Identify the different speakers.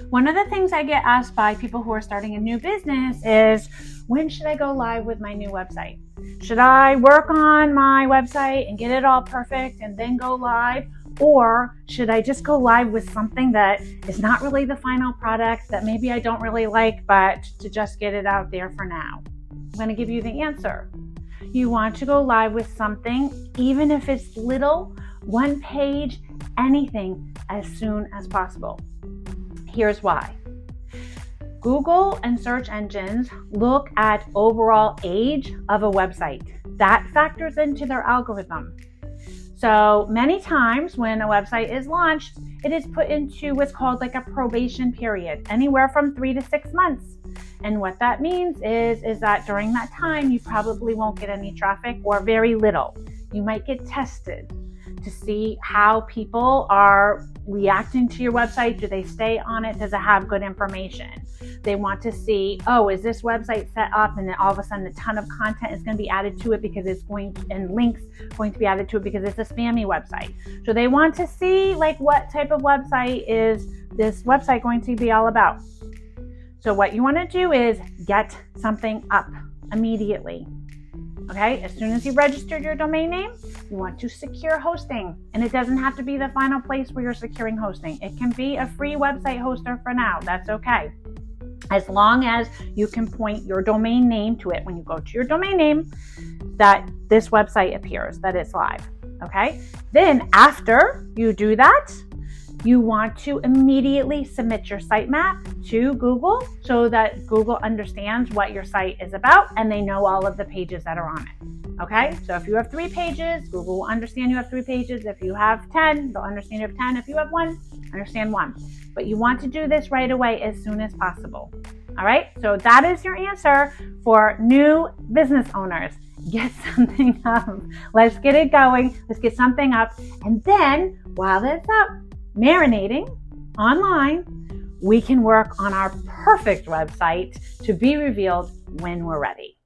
Speaker 1: One of the things I get asked by people who are starting a new business is, when should I go live with my new website? Should I work on my website and get it all perfect and then go live? Or should I just go live with something that is not really the final product, that maybe I don't really like, but to just get it out there for now? I'm going to give you the answer. You want to go live with something, even if it's little, one page, anything, as soon as possible. Here's why. Google and search engines look at overall age of a website. That factors into their algorithm. So many times when a website is launched, it is put into what's called like a probation period, anywhere from 3 to 6 months. And what that means is that during that time, you probably won't get any traffic or very little. You might get tested to see how people are reacting to your website. Do they stay on it? Does it have good information? They want to see, is this website set up, and then all of a sudden a ton of content is going to be added to it because it's and links going to be added to it because it's a spammy website. So they want to see like what type of website is this website going to be all about. So what you want to do is get something up immediately. Okay, as soon as you registered your domain name, you want to secure hosting. And it doesn't have to be the final place where you're securing hosting. It can be a free website hoster for now. That's okay. As long as you can point your domain name to it when you go to your domain name, that this website appears, that it's live. Okay, then after you do that, you want to immediately submit your sitemap to Google so that Google understands what your site is about and they know all of the pages that are on it. Okay, so if you have 3 pages, Google will understand you have 3 pages. If you have 10, they'll understand you have 10. If you have 1, understand 1. But you want to do this right away as soon as possible. All right, so that is your answer for new business owners. Get something up. Let's get it going. Let's get something up. And then while it's up, marinating online, we can work on our perfect website to be revealed when we're ready.